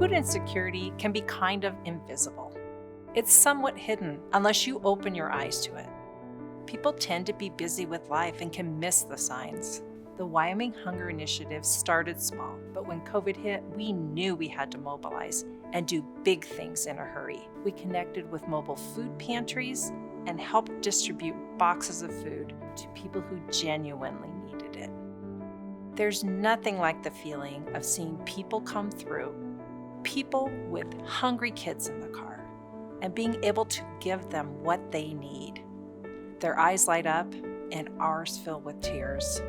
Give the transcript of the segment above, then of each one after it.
Food insecurity can be kind of invisible. It's somewhat hidden unless you open your eyes to it. People tend to be busy with life and can miss the signs. The Wyoming Hunger Initiative started small, but when COVID hit, we knew we had to mobilize and do big things in a hurry. We connected with mobile food pantries and helped distribute boxes of food to people who genuinely needed it. There's nothing like the feeling of seeing people come through, people with hungry kids in the car, and being able to give them what they need. Their eyes light up and ours fill with tears.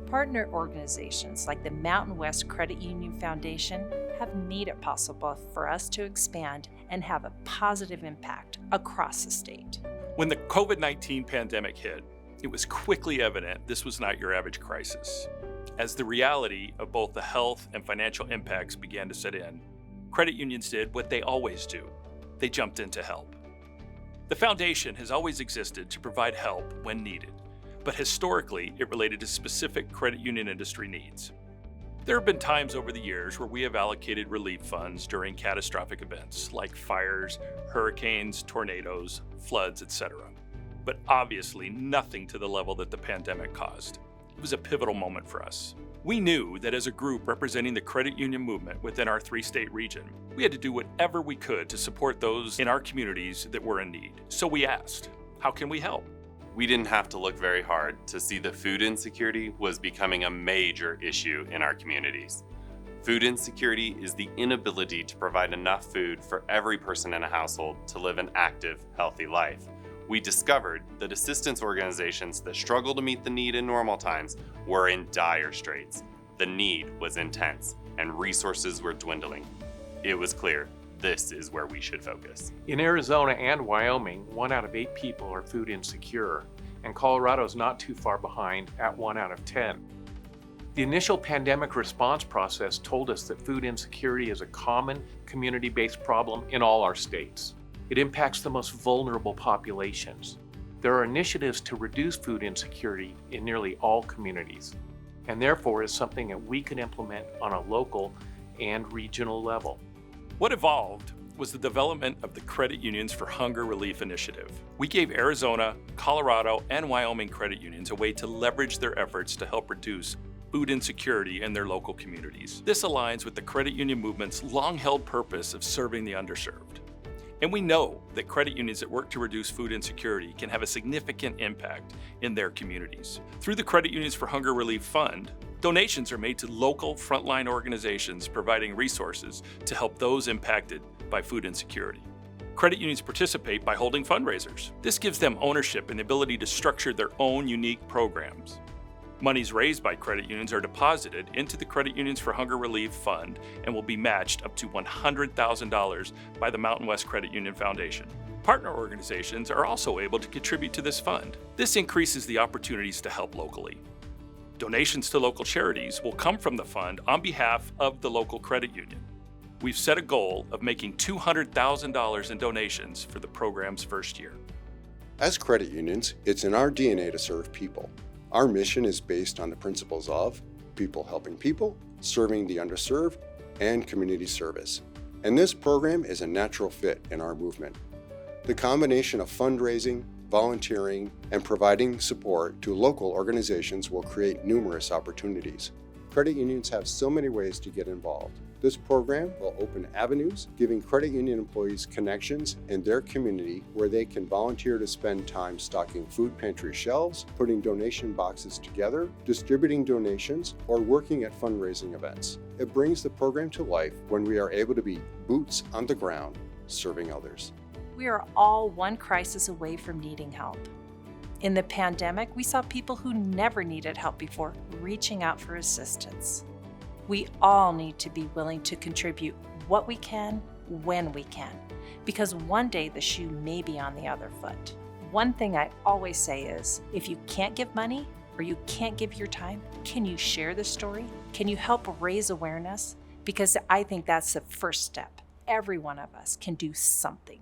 Partner organizations like the Mountain West Credit Union Foundation have made it possible for us to expand and have a positive impact across the state. When the COVID-19 pandemic hit, it was quickly evident this was not your average crisis. As the reality of both the health and financial impacts began to set in, credit unions did what they always do. They jumped in to help. The foundation has always existed to provide help when needed, but historically it related to specific credit union industry needs. There have been times over the years where we have allocated relief funds during catastrophic events like fires, hurricanes, tornadoes, floods, etc. But obviously nothing to the level that the pandemic caused. It was a pivotal moment for us. We knew that as a group representing the credit union movement within our 3-state region, we had to do whatever we could to support those in our communities that were in need. So we asked, how can we help? We didn't have to look very hard to see that food insecurity was becoming a major issue in our communities. Food insecurity is the inability to provide enough food for every person in a household to live an active, healthy life. We discovered that assistance organizations that struggle to meet the need in normal times were in dire straits. The need was intense, and resources were dwindling. It was clear this is where we should focus. In Arizona and Wyoming, 1 out of 8 people are food insecure, and Colorado's not too far behind at 1 out of 10. The initial pandemic response process told us that food insecurity is a common community-based problem in all our states. It impacts the most vulnerable populations. There are initiatives to reduce food insecurity in nearly all communities, and therefore is something that we can implement on a local and regional level. What evolved was the development of the Credit Unions for Hunger Relief Initiative. We gave Arizona, Colorado, and Wyoming credit unions a way to leverage their efforts to help reduce food insecurity in their local communities. This aligns with the credit union movement's long-held purpose of serving the underserved. And we know that credit unions that work to reduce food insecurity can have a significant impact in their communities. Through the Credit Unions for Hunger Relief Fund, donations are made to local frontline organizations providing resources to help those impacted by food insecurity. Credit unions participate by holding fundraisers. This gives them ownership and the ability to structure their own unique programs. Monies raised by credit unions are deposited into the Credit Unions for Hunger Relief Fund and will be matched up to $100,000 by the Mountain West Credit Union Foundation. Partner organizations are also able to contribute to this fund. This increases the opportunities to help locally. Donations to local charities will come from the fund on behalf of the local credit union. We've set a goal of making $200,000 in donations for the program's first year. As credit unions, it's in our DNA to serve people. Our mission is based on the principles of people helping people, serving the underserved, and community service. And this program is a natural fit in our movement. The combination of fundraising, volunteering, and providing support to local organizations will create numerous opportunities. Credit unions have so many ways to get involved. This program will open avenues, giving credit union employees connections in their community where they can volunteer to spend time stocking food pantry shelves, putting donation boxes together, distributing donations, or working at fundraising events. It brings the program to life when we are able to be boots on the ground, serving others. We are all one crisis away from needing help. In the pandemic, we saw people who never needed help before reaching out for assistance. We all need to be willing to contribute what we can, when we can, because one day the shoe may be on the other foot. One thing I always say is, if you can't give money or you can't give your time, can you share the story? Can you help raise awareness? Because I think that's the first step. Every one of us can do something.